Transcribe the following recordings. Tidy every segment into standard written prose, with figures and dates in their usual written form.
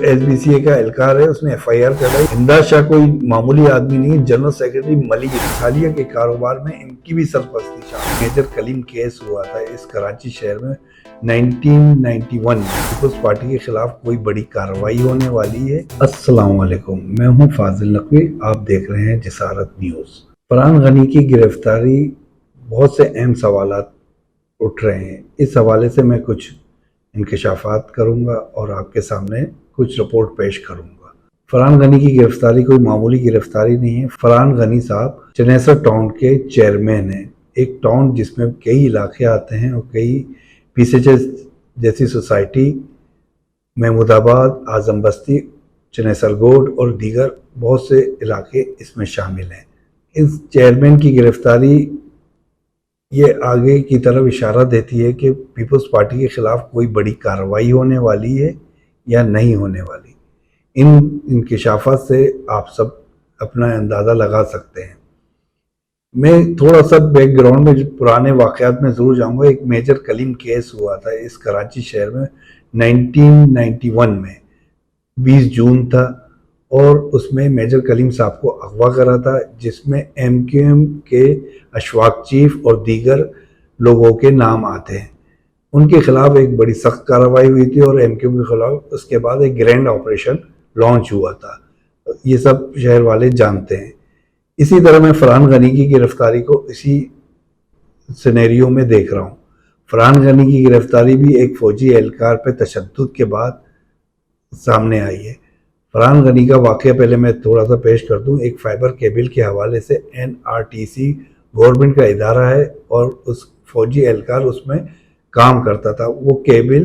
S B C اے کا اہلکار ہے اس نے ایف آئی آر کرائی۔ امداد شاہ کوئی معمولی آدمی نہیں ہے، جنرل سیکرٹری ملک اتحادیہ کے کاروبار میں ان کی بھی سرپرستی شامل۔ میجر کلیم کیس ہوا تھا اس کراچی شہر میں 1991 میں۔ پیپلز پارٹی کے خلاف کوئی بڑی کارروائی ہونے والی ہے۔ السلام علیکم، میں ہوں فاضل نقوی، آپ دیکھ رہے ہیں جسارت نیوز۔ فرحان غنی کی گرفتاری بہت سے اہم سوالات اٹھ رہے ہیں، اس حوالے سے میں کچھ انکشافات کروں گا اور آپ کے سامنے کچھ رپورٹ پیش کروں گا۔ فرحان غنی کی گرفتاری کوئی معمولی گرفتاری نہیں ہے۔ فرحان غنی صاحب چنیسر ٹاؤن کے چیئرمین ہیں، ایک ٹاؤن جس میں کئی علاقے آتے ہیں اور کئی پی ایس ایچ جیسی سوسائٹی، محمود آباد، اعظم بستی، چنیسر گوڈ اور دیگر بہت سے علاقے اس میں شامل ہیں۔ اس چیئرمین کی گرفتاری یہ آگے کی طرف اشارہ دیتی ہے کہ پیپلز پارٹی کے خلاف کوئی بڑی کارروائی ہونے والی ہے یا نہیں ہونے والی۔ ان انکشافات سے آپ سب اپنا اندازہ لگا سکتے ہیں۔ میں تھوڑا سا بیک گراؤنڈ میں پرانے واقعات میں ضرور جاؤں گا۔ ایک میجر کلیم کیس ہوا تھا اس کراچی شہر میں 1991 میں، 20 جون تھا، اور اس میں میجر کلیم صاحب کو اغوا کرا تھا، جس میں ایم کیو ایم کے اشفاق چیف اور دیگر لوگوں کے نام آتے ہیں۔ ان کے خلاف ایک بڑی سخت کارروائی ہوئی تھی اور ایم کیو ایم کے خلاف اس کے بعد ایک گرینڈ آپریشن لانچ ہوا تھا، یہ سب شہر والے جانتے ہیں۔ اسی طرح میں فرحان غنی کی گرفتاری کو اسی سینیریو میں دیکھ رہا ہوں۔ فرحان غنی کی گرفتاری بھی ایک فوجی اہلکار پہ تشدد کے بعد سامنے آئی ہے۔ فرحان غنی کا واقعہ پہلے میں تھوڑا سا پیش کر دوں۔ ایک فائبر کیبل کے حوالے سے N R T C government کا ادارہ ہے اور اس فوجی اہلکار اس میں کام کرتا تھا۔ وہ کیبل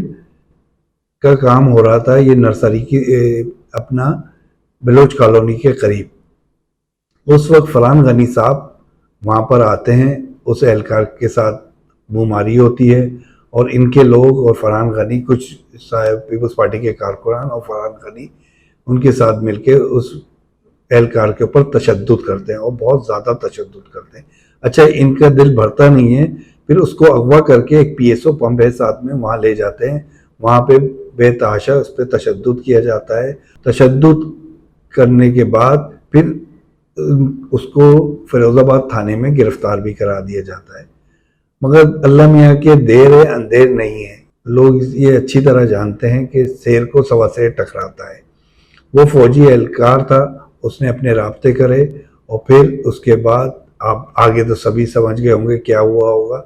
کا کام ہو رہا تھا یہ نرسری کی اپنا بلوچ کالونی کے قریب۔ اس وقت فرحان غنی صاحب وہاں پر آتے ہیں، اس اہلکار کے ساتھ منماری ہوتی ہے اور ان کے لوگ اور فرحان غنی، کچھ پیپلز پارٹی کے کارکنان اور فرحان غنی ان کے ساتھ مل کے اس اہلکار کے اوپر تشدد کرتے ہیں اور بہت زیادہ تشدد کرتے ہیں۔ اچھا، ان کا دل بھرتا نہیں ہے، پھر اس کو اغوا کر کے ایک پی ایس او پمپ ہے ساتھ میں، وہاں لے جاتے ہیں۔ وہاں پہ بے تحاشا اس پہ تشدد کیا جاتا ہے۔ تشدد کرنے کے بعد پھر اس کو فیروز آباد تھانے میں گرفتار بھی کرا دیا جاتا ہے۔ مگر اللہ میاں کے دیر ہے اندھیر نہیں ہے۔ لوگ یہ اچھی طرح جانتے ہیں کہ شیر کو سوا شیر ٹکراتا ہے۔ وہ فوجی اہلکار تھا، اس نے اپنے رابطے کرے اور پھر اس کے بعد آپ آگے تو سبھی سمجھ گئے ہوں گے کیا ہوا ہوگا۔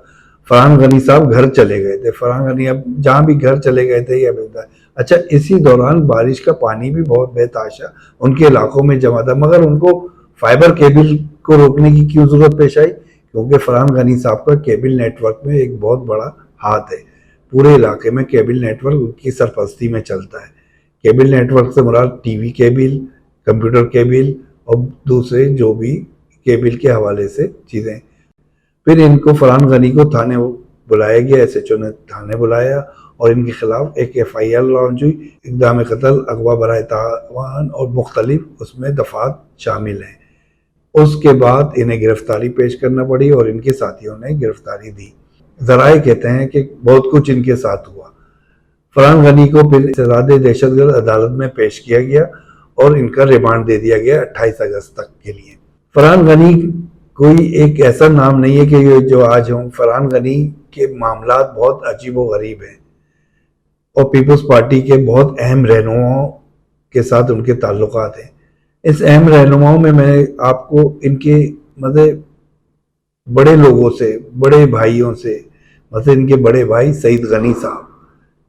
فرحان غنی صاحب گھر چلے گئے تھے۔ فرحان غنی اب جہاں بھی گھر چلے گئے تھے یہ بتا ہے۔ اچھا، اسی دوران بارش کا پانی بھی بہت بے تحاشا ان کے علاقوں میں جمع تھا، مگر ان کو فائبر کیبل کو روکنے کی کیوں ضرورت پیش آئی؟ کیونکہ فرحان غنی صاحب کا کیبل نیٹ ورک میں ایک بہت بڑا ہاتھ ہے۔ پورے علاقے میں کیبل نیٹ ورک ان کی سرپرستی میں چلتا ہے۔ کیبل نیٹ ورک سے مراد T V cable, computer cable اور دوسرے جو بھی کیبل کے حوالے سے چیزیں۔ پھر ان کو فرحان غنی کو تھانے بلایا گیا، ایس ایچ او نے تھانے بلایا اور ان کے خلاف ایک ایف آئی آر لانچ ہوئی۔ اقدام قتل، اغوا برائے تاوان اور مختلف اس میں دفعات شامل ہیں۔ اس کے بعد انہیں گرفتاری پیش کرنا پڑی اور ان کے ساتھیوں نے گرفتاری دی۔ ذرائع کہتے ہیں کہ بہت کچھ ان کے ساتھ ہوا۔ فرحان غنی کو پھر سزائے دہشت گرد عدالت میں پیش کیا گیا اور ان کا ریمانڈ دے دیا گیا 28 اگست تک کے لیے۔ فرحان غنی کوئی ایک ایسا نام نہیں ہے کہ یہ جو آج ہوں۔ فرحان غنی کے معاملات بہت عجیب و غریب ہیں اور پیپلز پارٹی کے بہت اہم رہنماؤں کے ساتھ ان کے تعلقات ہیں۔ اس اہم رہنماؤں میں آپ کو ان کے مطلب بڑے لوگوں سے، بڑے بھائیوں سے، مثلا ان کے بڑے بھائی سعید غنی صاحب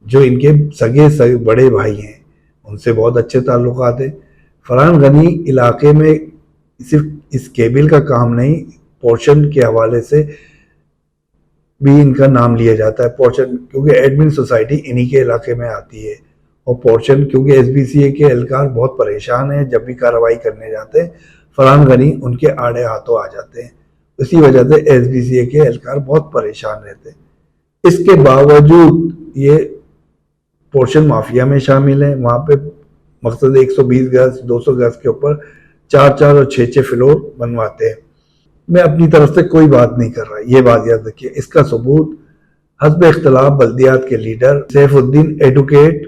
جو ان کے سگے بڑے بھائی ہیں، ان سے بہت اچھے تعلقات ہیں۔ فرحان غنی علاقے میں صرف اس کیبل کا کام نہیں، پورشن کے حوالے سے بھی ان کا نام لیا جاتا ہے۔ پورشن کیونکہ ایڈمن سوسائٹی انہی کے علاقے میں آتی ہے، اور پورشن کیونکہ ایس بی سی اے کے اہلکار بہت پریشان ہیں، جب بھی کارروائی کرنے جاتے ہیں فرحان غنی ان کے آڑے ہاتھوں آ جاتے ہیں، اسی وجہ سے ایس بی سی اے کے اہلکار بہت پریشان رہتے ہیں۔ اس کے باوجود یہ پورشن مافیا میں شامل ہیں۔ وہاں پہ مقصد 120 گز 200 گز کے اوپر 4 اور 6 فلور بنواتے ہیں۔ میں اپنی طرف سے کوئی بات نہیں کر رہا، یہ بات یاد رکھیے۔ اس کا ثبوت حسب اختلاف بلدیات کے لیڈر سیف الدین ایڈوکیٹ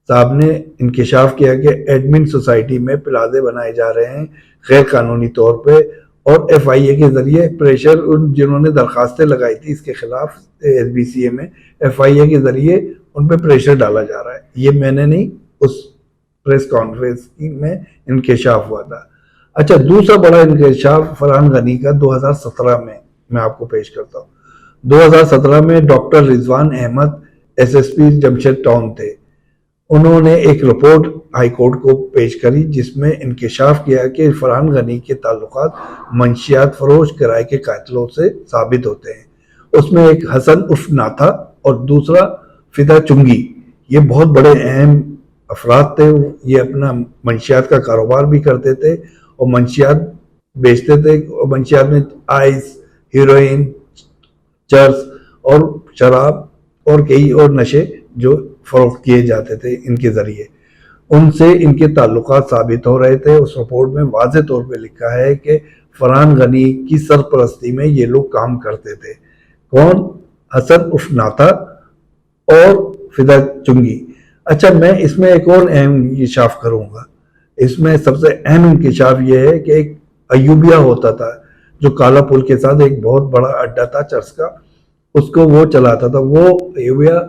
صاحب نے انکشاف کیا کہ ایڈمن سوسائٹی میں پلازے بنائے جا رہے ہیں غیر قانونی طور پہ، اور ایف آئی اے کے ذریعے پریشر جنہوں نے درخواستیں لگائی تھی اس کے خلاف ایس بی سی اے میں، ایف آئی اے کے ذریعے ان پہ پریشر ڈالا جا رہا ہے۔ یہ میں نے نہیں، اس پریس کانفرنس میں انکشاف ہوا تھا۔ اچھا، دوسرا بڑا انکشاف فرحان غنی کا 2017 میں آپ کو پیش کرتا ہوں۔ 2017 میں doctor Rizwan Ahmed S S P Jamshed town تھے، انہوں نے ایک رپورٹ ہائی کورٹ کو پیش کری جس میں انکشاف کیا کہ فرحان غنی کے تعلقات منشیات فروش کرائے کے قاتلوں سے ثابت ہوتے ہیں۔ اس میں ایک حسن عرف ناتھا اور دوسرا فدا چنگی، یہ بہت بڑے اہم افراد تھے۔ یہ اپنا منشیات کا کاروبار بھی کرتے تھے اور منشیات بیچتے تھے، اور منشیات میں آئس، ہیروئن، چرس اور شراب اور کئی اور نشے جو فروخت کیے جاتے تھے ان کے ذریعے، ان سے ان کے تعلقات ثابت ہو رہے تھے۔ اس رپورٹ میں واضح طور پہ لکھا ہے کہ فرحان غنی کی سرپرستی میں یہ لوگ کام کرتے تھے۔ کون؟ حسن عرف ناتھا اور فدا چنگی۔ اچھا، میں اس میں ایک اور اہم انکشاف کروں گا۔ اس میں سب سے اہم انکشاف یہ ہے کہ ایک ایوبیہ ہوتا تھا جو کالا پل کے ساتھ ایک بہت بڑا اڈا تھا چرس کا، اس کو وہ چلاتا تھا۔ وہ ایوبیہ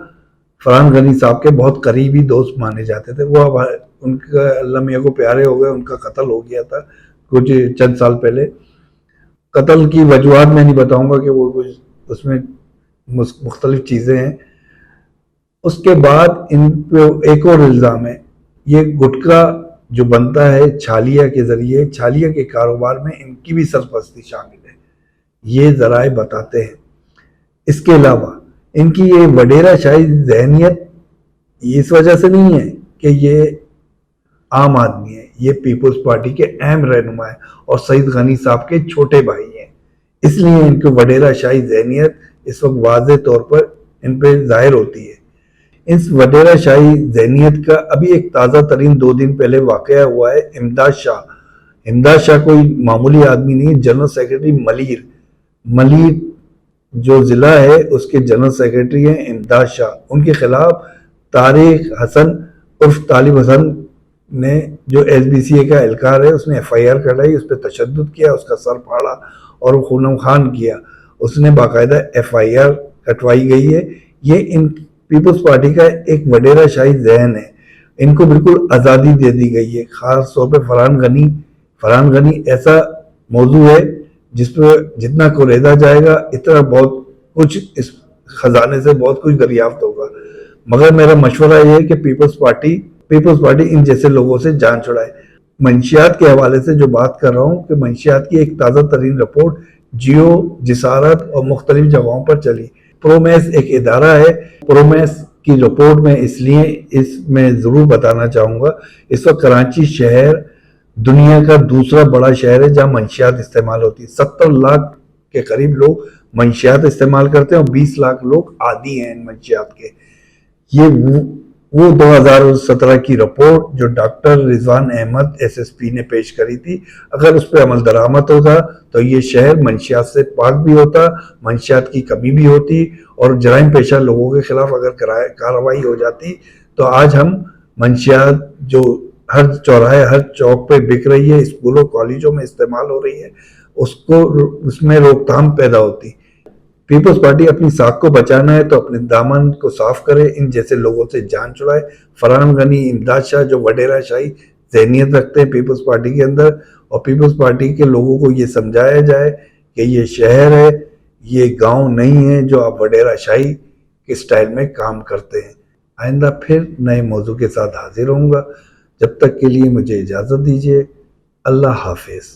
فرحان غنی صاحب کے بہت قریبی دوست مانے جاتے تھے۔ وہ اب ان کا اللہ میاں کو پیارے ہو گئے، ان کا قتل ہو گیا تھا کچھ چند سال پہلے۔ قتل کی وجوہات میں نہیں بتاؤں گا کہ وہ کچھ اس میں مختلف چیزیں ہیں۔ اس کے بعد ان پہ ایک اور الزام ہے، یہ گٹکا جو بنتا ہے چھالیا کے ذریعے، چھالیا کے کاروبار میں ان کی بھی سرپرستی شامل ہے، یہ ذرائع بتاتے ہیں۔ اس کے علاوہ ان کی یہ وڈیرا شاہی ذہنیت اس وجہ سے نہیں ہے کہ یہ عام آدمی ہے، یہ پیپلز پارٹی کے اہم رہنما ہیں اور سعید غنی صاحب کے چھوٹے بھائی ہیں، اس لیے ان کی وڈیرا شاہی ذہنیت اس وقت واضح طور پر ان پہ ظاہر ہوتی ہے۔ اس وڈیرا شاہی ذہنیت کا ابھی ایک تازہ ترین 2 دن پہلے واقعہ ہوا ہے۔ امداد شاہ کوئی معمولی آدمی نہیں، جنرل سیکرٹری ملیر جو ضلع ہے اس کے جنرل سیکرٹری ہیں امداد شاہ۔ ان کے خلاف طارق حسن عرف طالب حسن نے، جو ایس بی سی اے کا اہلکار ہے، اس نے ایف آئی آر کرائی، اس پہ تشدد کیا، اس کا سر پھاڑا اور خون خان کیا۔ اس نے باقاعدہ ایف آئی آر کٹوائی گئی ہے۔ یہ ان پیپلز پارٹی کا ایک وڈیرا شاہی ذہن ہے، ان کو بالکل آزادی دے دی گئی ہے۔ خاص طور پہ فرحان غنی ایسا موضوع ہے جس پہ جتنا کوریدا جائے گا اتنا بہت کچھ اس خزانے سے بہت کچھ دریافت ہوگا۔ مگر میرا مشورہ یہ ہے کہ پیپلز پارٹی ان جیسے لوگوں سے جان چھڑائے۔ منشیات کے حوالے سے جو بات کر رہا ہوں کہ منشیات کی ایک تازہ ترین رپورٹ جیو، جسارت اور مختلف جگہوں پر چلی۔ پرومیس ایک ادارہ ہے، پرومیس کی رپورٹ میں اس میں ضرور بتانا چاہوں گا، اس وقت کراچی شہر دنیا کا دوسرا بڑا شہر ہے جہاں منشیات استعمال ہوتی ہے۔ 70 لاکھ کے قریب لوگ منشیات استعمال کرتے ہیں اور 20 لاکھ لوگ عادی ہیں ان منشیات کے۔ یہ وہ 2017 کی رپورٹ جو doctor Rizwan Ahmed S S پی نے پیش کری تھی، اگر اس پہ عمل درآمد ہوتا تو یہ شہر منشیات سے پاک بھی ہوتا، منشیات کی کمی بھی ہوتی، اور جرائم پیشہ لوگوں کے خلاف اگر کارروائی ہو جاتی تو آج ہم منشیات جو ہر چوراہے ہر چوک پہ بک رہی ہے، اسکولوں کالجوں میں استعمال ہو رہی ہے، اس میں روک تھام پیدا ہوتی۔ پیپلز پارٹی اپنی ساکھ کو بچانا ہے تو اپنے دامن کو صاف کرے، ان جیسے لوگوں سے جان چھڑائے۔ فرحان غنی، امداد شاہ جو وڈیرا شاہی ذہنیت رکھتے ہیں پیپلز پارٹی کے اندر، اور پیپلز پارٹی کے لوگوں کو یہ سمجھایا جائے کہ یہ شہر ہے، یہ گاؤں نہیں ہے جو آپ وڈیرا شاہی کے سٹائل میں کام کرتے ہیں۔ آئندہ پھر نئے موضوع کے ساتھ حاضر ہوں گا، جب تک کے لیے مجھے اجازت دیجیے۔ اللہ حافظ۔